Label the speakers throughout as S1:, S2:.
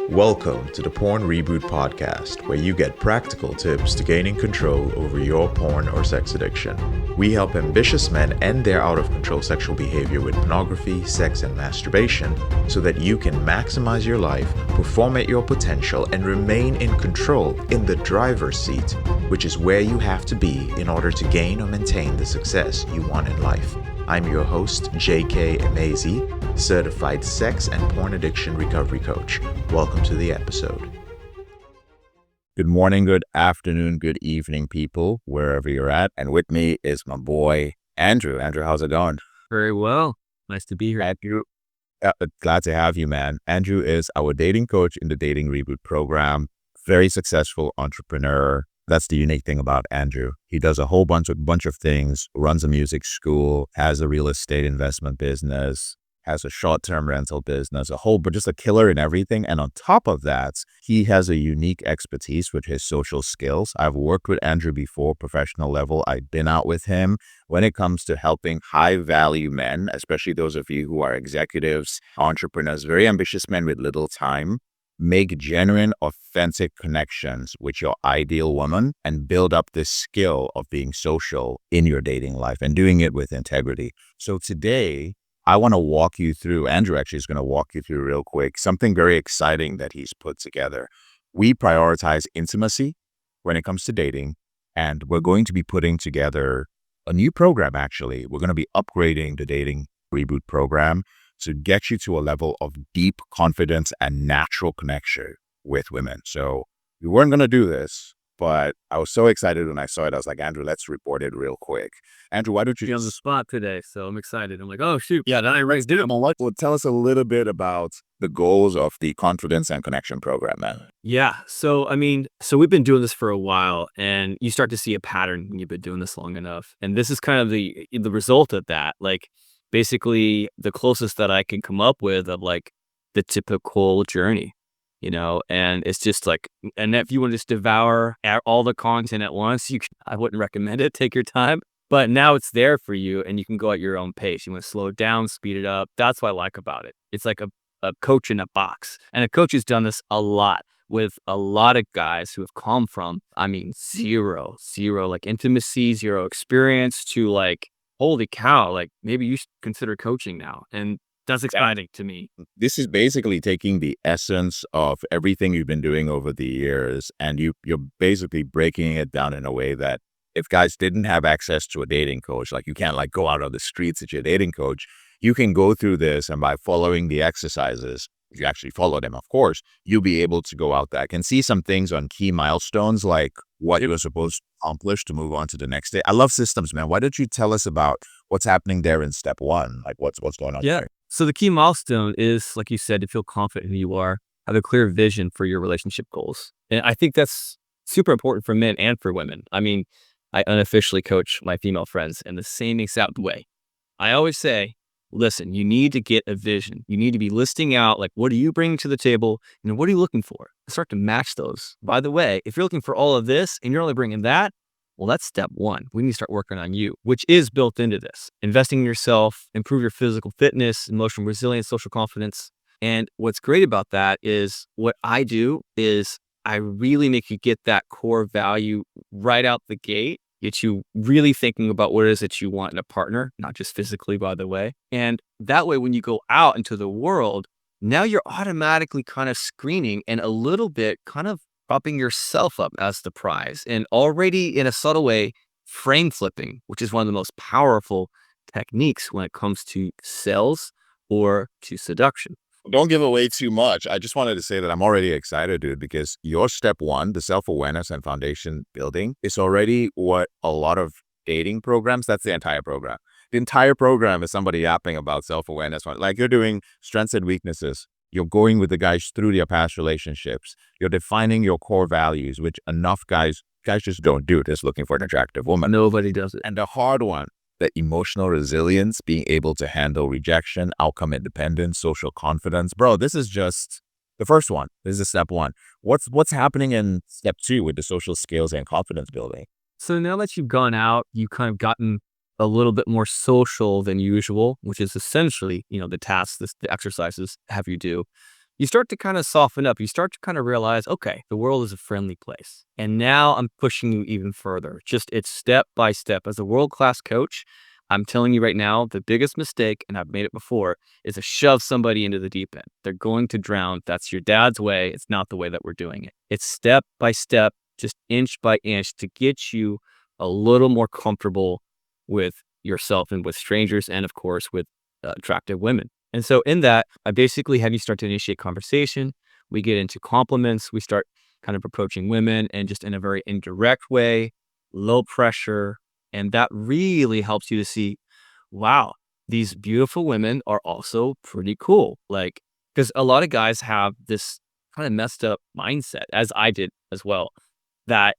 S1: Welcome to the Porn Reboot Podcast, where you get practical tips to gaining control over your porn or sex addiction. We help ambitious men end their out-of-control sexual behavior with pornography, sex, and masturbation so that you can maximize your life, perform at your potential, and remain in control in the driver's seat, which is where you have to be in order to gain or maintain the success you want in life. I'm your host, J.K. Emezi, certified sex and porn addiction recovery coach. Welcome to the episode.
S2: Good morning, good afternoon, good evening, people, wherever you're at. And with me is my boy, Andrew. Andrew, how's it going?
S3: Very well. Nice to be here.
S2: Andrew, glad to have you, man. Andrew is our dating coach in the Dating Reboot program. Very successful entrepreneur. That's the unique thing about Andrew. He does a whole bunch of things, runs a music school, has a real estate investment business, has a short-term rental business, just a killer in everything. And on top of that, he has a unique expertise with his social skills. I've worked with Andrew before, professional level. I've been out with him when it comes to helping high-value men, especially those of you who are executives, entrepreneurs, very ambitious men with little time, make genuine, authentic connections with your ideal woman and build up this skill of being social in your dating life and doing it with integrity. So today, I want to walk you through, Andrew actually is going to walk you through real quick, something very exciting that he's put together. We prioritize intimacy when it comes to dating, and we're going to be putting together a new program, actually. We're going to be upgrading the Dating Reboot program to get you to a level of deep confidence and natural connection with women. So we weren't going to do this, but I was so excited when I saw it. I was like, Andrew, let's report it real quick. Andrew, why don't you
S3: be on the spot today? So I'm excited. I'm like, oh shoot. Yeah, then I raised it.
S2: Well, tell us a little bit about the goals of the confidence and connection program, man.
S3: Yeah. So we've been doing this for a while, and you start to see a pattern when you've been doing this long enough. And this is kind of the result of that. Like, basically the closest that I can come up with of like the typical journey, and it's just like, and if you want to just devour all the content at once, I wouldn't recommend it. Take your time, but now it's there for you and you can go at your own pace. You want to slow it down, speed it up. That's what I like about it. It's like a coach in a box, and a coach has done this a lot with a lot of guys who have come from, zero, like intimacy, zero experience to like, holy cow, like maybe you should consider coaching now. And that's exciting to me.
S2: This is basically taking the essence of everything you've been doing over the years, and you're basically breaking it down in a way that if guys didn't have access to a dating coach, like you can't like go out on the streets at your dating coach, you can go through this, and by following the exercises, if you actually follow them, of course, you'll be able to go out there. I can see some things on key milestones, like what you're supposed to accomplish to move on to the next day. I love systems, man. Why don't you tell us about what's happening there in step one? Like what's going on there?
S3: So the key milestone is, like you said, to feel confident in who you are, have a clear vision for your relationship goals. And I think that's super important for men and for women. I unofficially coach my female friends in the same exact way. I always say, listen, you need to get a vision. You need to be listing out, like, what are you bringing to the table? And what are you looking for? Start to match those. By the way, if you're looking for all of this and you're only bringing that, well, that's step one. We need to start working on you, which is built into this. Investing in yourself, improve your physical fitness, emotional resilience, social confidence. And what's great about that is what I do is I really make you get that core value right out the gate. Get you really thinking about what it is that you want in a partner, not just physically, by the way. And that way, when you go out into the world, now you're automatically kind of screening and a little bit kind of propping yourself up as the prize, and already in a subtle way, frame flipping, which is one of the most powerful techniques when it comes to sales or to seduction.
S2: Don't give away too much. I just wanted to say that I'm already excited, dude, because your step one, the self-awareness and foundation building, is already what a lot of dating programs, that's the entire program. The entire program is somebody yapping about self-awareness. Like you're doing strengths and weaknesses. You're going with the guys through their past relationships. You're defining your core values, which enough guys just don't do. Just looking for an attractive woman.
S3: Nobody does it.
S2: And the hard one, the emotional resilience, being able to handle rejection, outcome independence, social confidence. Bro, this is just the first one. This is step one. What's happening in step two with the social skills and confidence building?
S3: So now that you've gone out, you've kind of gotten a little bit more social than usual, which is essentially, the tasks, the exercises have you do. you start to kind of soften up. You start to kind of realize, okay, the world is a friendly place. And now I'm pushing you even further. Just it's step by step. As a world-class coach, I'm telling you right now, the biggest mistake, and I've made it before, is to shove somebody into the deep end. They're going to drown. That's your dad's way. It's not the way that we're doing it. It's step by step, just inch by inch to get you a little more comfortable with yourself and with strangers, and of course with attractive women. And so in that, I basically have you start to initiate conversation. We get into compliments. We start kind of approaching women and just in a very indirect way, low pressure. And that really helps you to see, wow, these beautiful women are also pretty cool. Like, because a lot of guys have this kind of messed up mindset, as I did as well, that,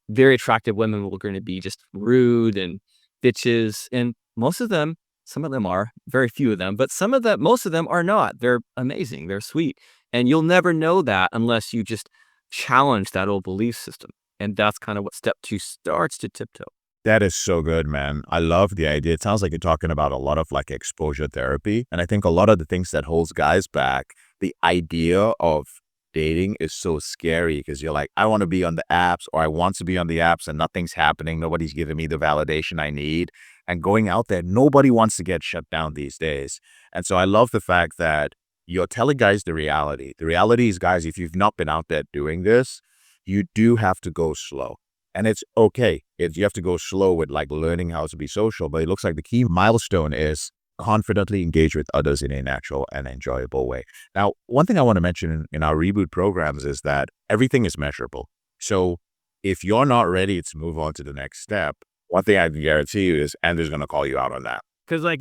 S3: very attractive women were going to be just rude and bitches. And most of them, some of them are, very few of them, but most of them are not. They're amazing. They're sweet. And you'll never know that unless you just challenge that old belief system. And that's kind of what step 2 starts to tiptoe.
S2: That is so good, man. I love the idea. It sounds like you're talking about a lot of like exposure therapy. And I think a lot of the things that holds guys back, the idea of dating is so scary because you're like, I want to be on the apps, or I want to be on the apps and nothing's happening. Nobody's giving me the validation I need. And going out there, nobody wants to get shut down these days. And so I love the fact that you're telling guys the reality. The reality is, guys, if you've not been out there doing this, you do have to go slow. And it's okay if you have to go slow with like learning how to be social. But it looks like the key milestone is confidently engage with others in a natural and enjoyable way. Now, one thing I want to mention in our reboot programs is that everything is measurable. So if you're not ready to move on to the next step, one thing I can guarantee you is Andrew's going to call you out on that.
S3: Because I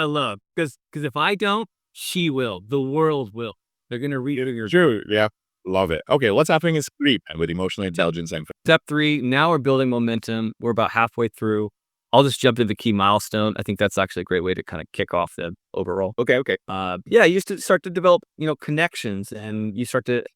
S3: love, because if I don't, she will. The world will. They're going to read it in your...
S2: True. Yeah. Love it. Okay. What's happening in sleep and with emotional intelligence? And
S3: Step 3, now we're building momentum. We're about halfway through. I'll just jump to the key milestone. I think that's actually a great way to kind of kick off the overall.
S2: Okay.
S3: You used to start to develop, connections, and you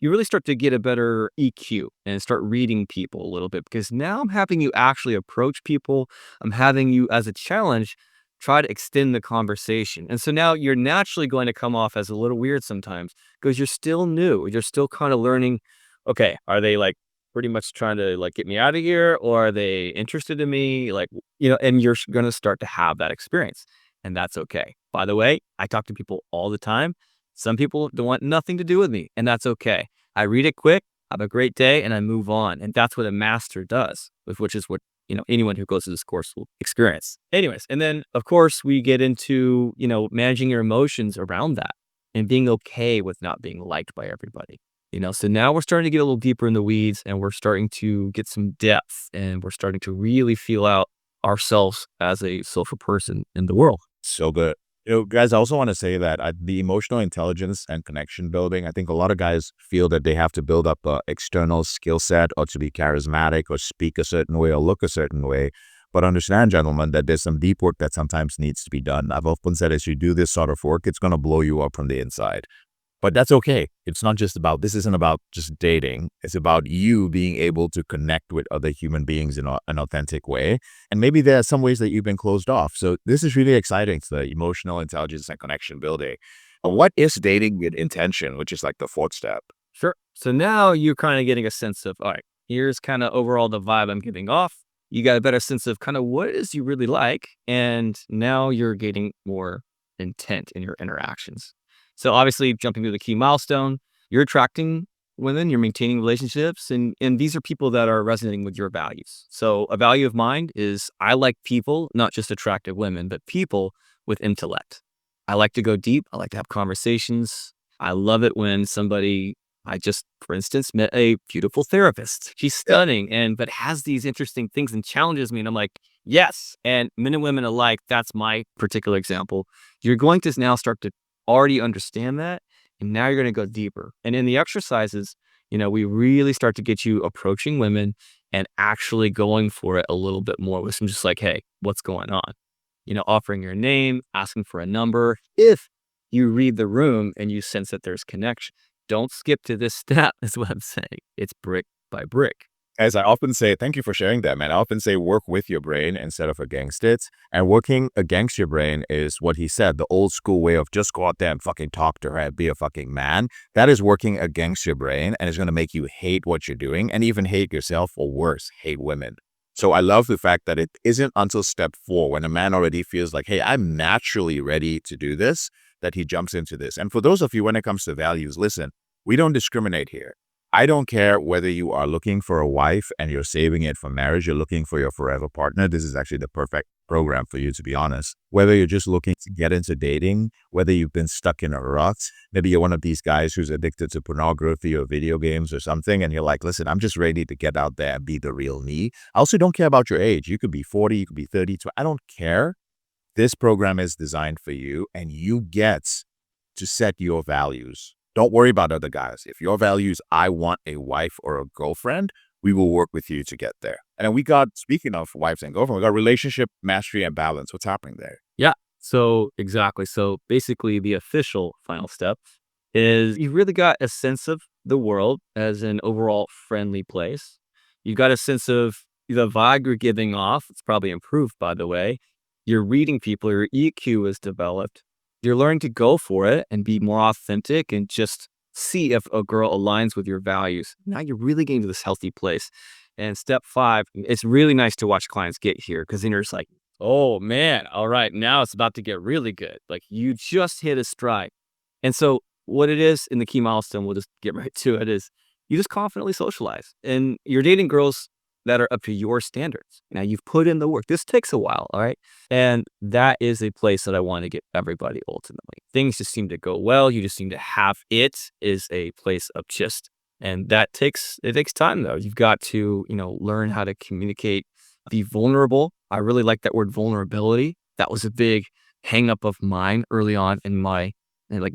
S3: really start to get a better EQ and start reading people a little bit, because now I'm having you actually approach people. I'm having you as a challenge, try to extend the conversation. And so now you're naturally going to come off as a little weird sometimes because you're still new. You're still kind of learning, okay, are they like pretty much trying to like get me out of here, or are they interested in me? Like, and you're going to start to have that experience, and that's okay. By the way, I talk to people all the time. Some people don't want nothing to do with me, and that's okay. I read it quick, have a great day, and I move on. And that's what a master does, which is what, anyone who goes to this course will experience. Anyways, and then of course we get into, managing your emotions around that and being okay with not being liked by everybody. So now we're starting to get a little deeper in the weeds, and we're starting to get some depth, and we're starting to really feel out ourselves as a social person in the world.
S2: So good. Guys, I also want to say that the emotional intelligence and connection building, I think a lot of guys feel that they have to build up an external skill set or to be charismatic or speak a certain way or look a certain way. But understand, gentlemen, that there's some deep work that sometimes needs to be done. I've often said as you do this sort of work, it's going to blow you up from the inside. But that's okay. This isn't about just dating. It's about you being able to connect with other human beings in an authentic way. And maybe there are some ways that you've been closed off. So this is really exciting. It's the emotional intelligence and connection building. What is dating with intention, which is like the 4th step?
S3: Sure. So now you're kind of getting a sense of, all right, here's kind of overall the vibe I'm giving off. You got a better sense of kind of what it is you really like. And now you're getting more intent in your interactions. So obviously, jumping to the key milestone, you're attracting women, you're maintaining relationships, and these are people that are resonating with your values. So a value of mine is I like people, not just attractive women, but people with intellect. I like to go deep. I like to have conversations. I love it when I just, for instance, met a beautiful therapist. She's stunning, but has these interesting things and challenges me. And I'm like, yes. And men and women alike, that's my particular example. You're going to now start to already understand that, and now you're going to go deeper. And in the exercises, we really start to get you approaching women and actually going for it a little bit more with some just like, hey, what's going on? Offering your name, asking for a number. If you read the room and you sense that there's connection, don't skip to this step is what I'm saying. It's brick by brick.
S2: As I often say, thank you for sharing that, man. I often say work with your brain instead of against it. And working against your brain is what he said, the old school way of just go out there and fucking talk to her and be a fucking man. That is working against your brain, and it's going to make you hate what you're doing and even hate yourself, or worse, hate women. So I love the fact that it isn't until step 4, when a man already feels like, hey, I'm naturally ready to do this, that he jumps into this. And for those of you, when it comes to values, listen, we don't discriminate here. I don't care whether you are looking for a wife and you're saving it for marriage, you're looking for your forever partner. This is actually the perfect program for you, to be honest. Whether you're just looking to get into dating, whether you've been stuck in a rut, maybe you're one of these guys who's addicted to pornography or video games or something, and you're like, listen, I'm just ready to get out there and be the real me. I also don't care about your age. You could be 40, you could be 30, I don't care. This program is designed for you, and you get to set your values. Don't worry about other guys. If your values, I want a wife or a girlfriend, we will work with you to get there. And then we got, speaking of wives and girlfriend, we got relationship, mastery, and balance. What's happening there?
S3: Yeah. So exactly. So basically the official final step is you really got a sense of the world as an overall friendly place. You got a sense of the vibe you're giving off. It's probably improved, by the way. You're reading people, your EQ is developed. You're learning to go for it and be more authentic and just see if a girl aligns with your values. Now you're really getting to this healthy place. And step 5, it's really nice to watch clients get here, because then you're just like, oh man, all right, now it's about to get really good. Like you just hit a stride. And so what it is in the key milestone, we'll just get right to it, is you just confidently socialize. And you're dating girls that are up to your standards. Now you've put in the work. This takes a while, all right? And that is a place that I want to get everybody ultimately. Things just seem to go well. You just seem to have it is a place of just, and it takes time though. You've got to, learn how to communicate, be vulnerable. I really like that word vulnerability. That was a big hang up of mine early on in my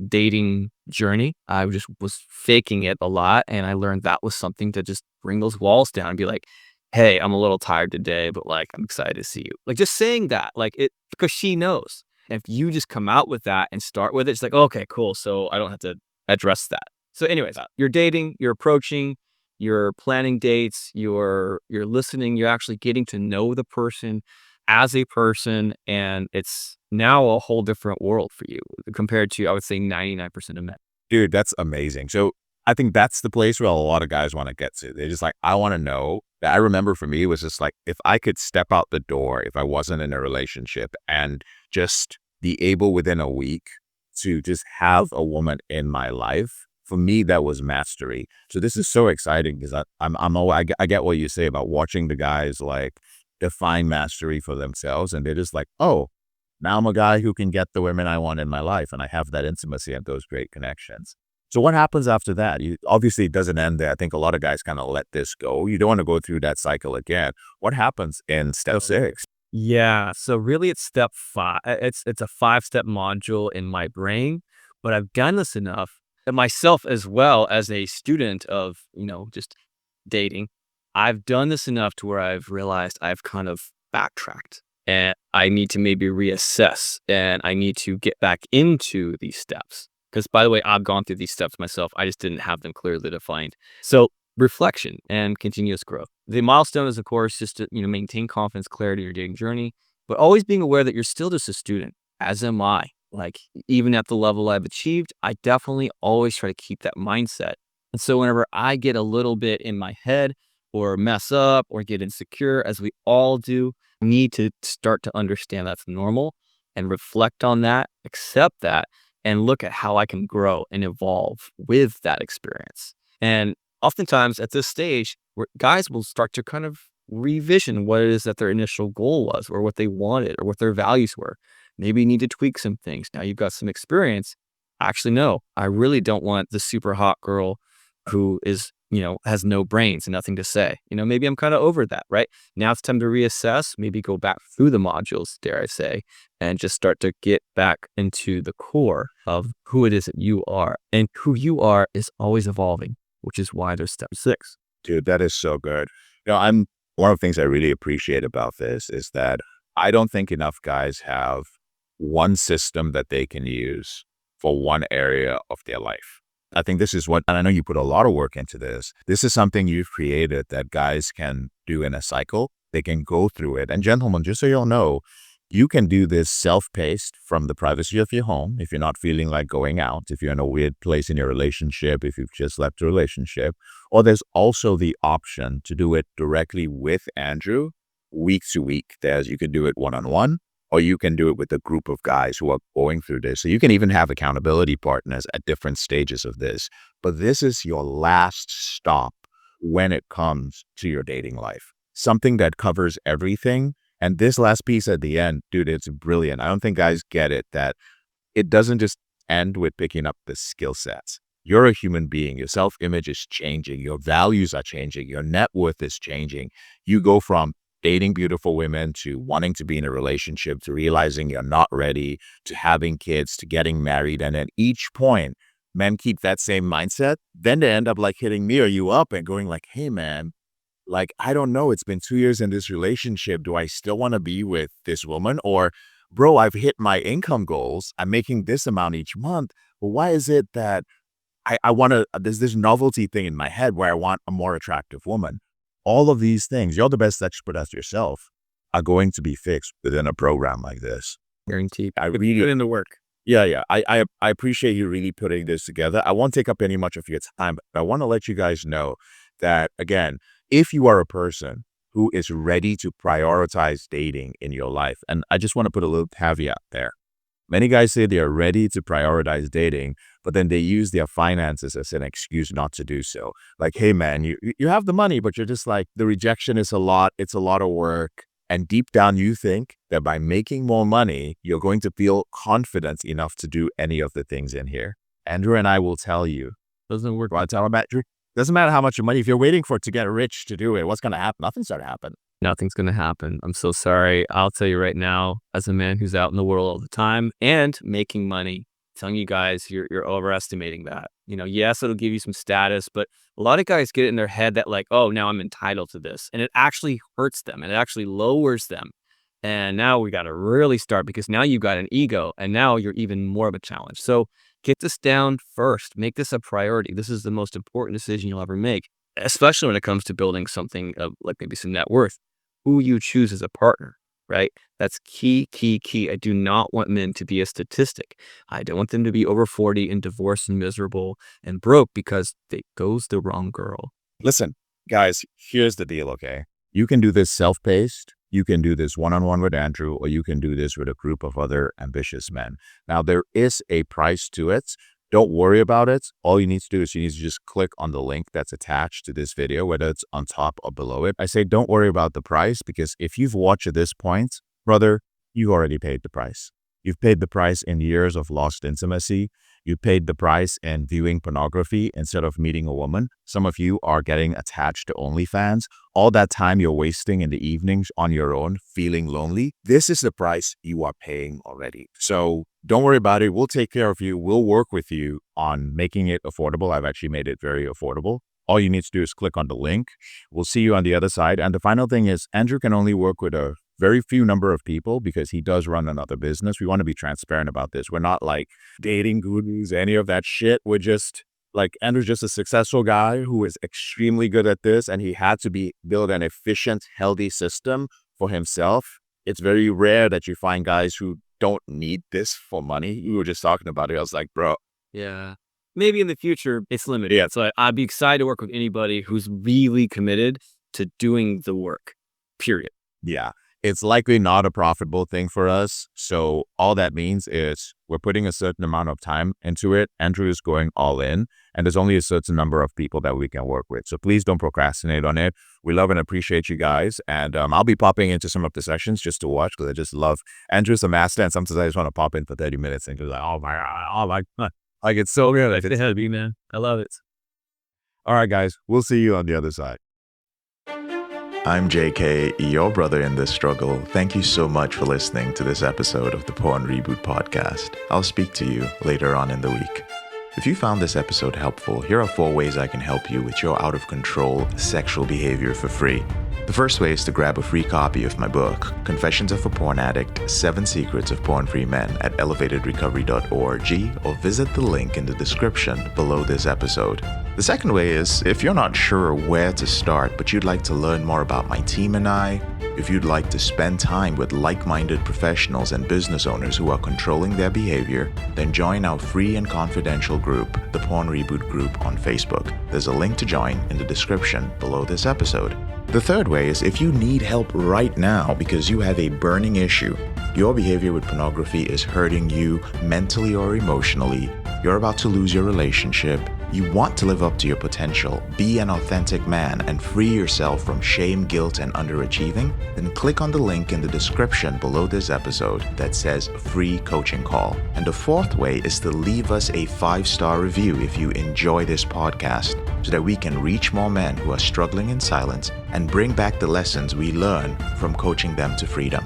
S3: dating journey. I just was faking it a lot. And I learned that was something to just bring those walls down and be like, hey, I'm a little tired today, but I'm excited to see you. Just saying that, because she knows. If you just come out with that and start with it, it's like, okay, cool. So I don't have to address that. So anyways, you're dating, you're approaching, you're planning dates, you're listening, you're actually getting to know the person as a person. And it's now a whole different world for you compared to, I would say, 99% of men.
S2: Dude, that's amazing. So I think that's the place where a lot of guys want to get to. They're just like, I want to know. I remember for me, it was just like, if I could step out the door, if I wasn't in a relationship, and just be able within a week to just have a woman in my life, for me, that was mastery. So this is so exciting, because I get what you say about watching the guys define mastery for themselves. And they're just like, oh, now I'm a guy who can get the women I want in my life. And I have that intimacy and those great connections. So what happens after that? Obviously, it doesn't end there. I think a lot of guys kind of let this go. You don't want to go through that cycle again. What happens in step 6?
S3: Yeah. So really it's step 5. It's a 5-step module in my brain, but I've done this enough that myself, as well as a student of, just dating, I've done this enough to where I've realized I've kind of backtracked, and I need to maybe reassess, and I need to get back into these steps. Because, by the way, I've gone through these steps myself. I just didn't have them clearly defined. So reflection and continuous growth. The milestone is, of course, just to maintain confidence, clarity in your dating journey, but always being aware that you're still just a student, as am I. Even at the level I've achieved, I definitely always try to keep that mindset. And so whenever I get a little bit in my head or mess up or get insecure, as we all do, I need to start to understand that's normal and reflect on that, accept that, and look at how I can grow and evolve with that experience. And oftentimes at this stage, guys will start to kind of revision what it is that their initial goal was, or what they wanted, or what their values were. Maybe you need to tweak some things. Now you've got some experience. Actually, no, I really don't want the super hot girl who is, has no brains and nothing to say. Maybe I'm kind of over that, right? Now it's time to reassess, maybe go back through the modules, dare I say, and just start to get back into the core of who it is that you are. And who you are is always evolving, which is why there's step 6.
S2: Dude, that is so good. One of the things I really appreciate about this is that I don't think enough guys have one system that they can use for one area of their life. I think this is what, and I know you put a lot of work into this. This is something you've created that guys can do in a cycle. They can go through it. And gentlemen, just so you'll know, you can do this self-paced from the privacy of your home if you're not feeling like going out, if you're in a weird place in your relationship, if you've just left a relationship. Or there's also the option to do it directly with Andrew week to week. You can do it one-on-one, or you can do it with a group of guys who are going through this. So you can even have accountability partners at different stages of this. But this is your last stop when it comes to your dating life. Something that covers everything. And this last piece at the end, dude, it's brilliant. I don't think guys get it, that it doesn't just end with picking up the skill sets. You're a human being. Your self-image is changing. Your values are changing. Your net worth is changing. You go from dating beautiful women to wanting to be in a relationship, to realizing you're not ready, to having kids, to getting married. And at each point, men keep that same mindset. Then they end up like hitting me or you up and going like, hey, man, like, I don't know, it's been 2 years in this relationship. Do I still want to be with this woman? Or, bro, I've hit my income goals. I'm making this amount each month. But why is it that I want to, there's this novelty thing in my head where I want a more attractive woman? All of these things, you're the best expert as yourself, are going to be fixed within a program like this.
S3: Guaranteed.
S2: I really
S3: put in the work.
S2: Yeah. I appreciate you really putting this together. I won't take up any much of your time, but I want to let you guys know that, again, if you are a person who is ready to prioritize dating in your life, and I just want to put a little caveat there. Many guys say they are ready to prioritize dating, but then they use their finances as an excuse not to do so. Like, hey, man, you have the money, but you're just like, the rejection is a lot. It's a lot of work. And deep down, you think that by making more money, you're going to feel confident enough to do any of the things in here. Andrew and I will tell you.
S3: Doesn't work.
S2: Want to tell him, Andrew? Doesn't matter how much money. If you're waiting for it to get rich to do it, what's going to happen? Nothing's going to happen.
S3: Nothing's going to happen. I'm so sorry. I'll tell you right now, as a man who's out in the world all the time and making money, telling you guys you're overestimating that. Yes, it'll give you some status, but a lot of guys get it in their head that like, oh, now I'm entitled to this. And it actually hurts them and it actually lowers them. And now we got to really start, because now you've got an ego and now you're even more of a challenge. So get this down first. Make this a priority. This is the most important decision you'll ever make, especially when it comes to building something of like maybe some net worth. Who you choose as a partner, right? That's key. I do not want men to be a statistic. I don't want them to be over 40 and divorced and miserable and broke because they goes the wrong girl.
S2: Listen, guys, here's the deal, okay? You can do this self-paced. You can do this one-on-one with Andrew, or you can do this with a group of other ambitious men. Now, there is a price to it. Don't worry about it. All you need to do is you need to just click on the link that's attached to this video, whether it's on top or below it. I say don't worry about the price, because if you've watched at this point, brother, you already paid the price. You've paid the price in years of lost intimacy. You paid the price in viewing pornography instead of meeting a woman. Some of you are getting attached to OnlyFans. All that time you're wasting in the evenings on your own, feeling lonely. This is the price you are paying already. So don't worry about it. We'll take care of you. We'll work with you on making it affordable. I've actually made it very affordable. All you need to do is click on the link. We'll see you on the other side. And the final thing is, Andrew can only work with a very few number of people because he does run another business. We want to be transparent about this. We're not like dating gurus, any of that shit. We're just like, Andrew's just a successful guy who is extremely good at this, and he had to build an efficient, healthy system for himself. It's very rare that you find guys who don't need this for money. We were just talking about it. I was like, bro.
S3: Yeah. Maybe in the future it's limited. Yeah. So I'd be excited to work with anybody who's really committed to doing the work, period.
S2: Yeah. It's likely not a profitable thing for us. So all that means is we're putting a certain amount of time into it. Andrew is going all in, and there's only a certain number of people that we can work with. So please don't procrastinate on it. We love and appreciate you guys. And I'll be popping into some of the sessions just to watch, because I just love Andrew's a master. And sometimes I just want to pop in for 30 minutes and just like, oh my God, like it's so good.
S3: It's ahead of me, man. I love it.
S2: All right, guys, we'll see you on the other side.
S1: I'm JK, your brother in this struggle. Thank you so much for listening to this episode of the Porn Reboot podcast. I'll speak to you later on in the week. If you found this episode helpful, here are 4 ways I can help you with your out of control sexual behavior for free. The first way is to grab a free copy of my book, Confessions of a Porn Addict, 7 Secrets of Porn-Free Men at elevatedrecovery.org, or visit the link in the description below this episode. The second way is, if you're not sure where to start, but you'd like to learn more about my team and I, if you'd like to spend time with like-minded professionals and business owners who are controlling their behavior, then join our free and confidential group, the Porn Reboot Group on Facebook. There's a link to join in the description below this episode. The third way is if you need help right now because you have a burning issue, your behavior with pornography is hurting you mentally or emotionally, you're about to lose your relationship, you want to live up to your potential, be an authentic man, and free yourself from shame, guilt, and underachieving, then click on the link in the description below this episode that says free coaching call. And the fourth way is to leave us a 5-star review if you enjoy this podcast, so that we can reach more men who are struggling in silence and bring back the lessons we learn from coaching them to freedom.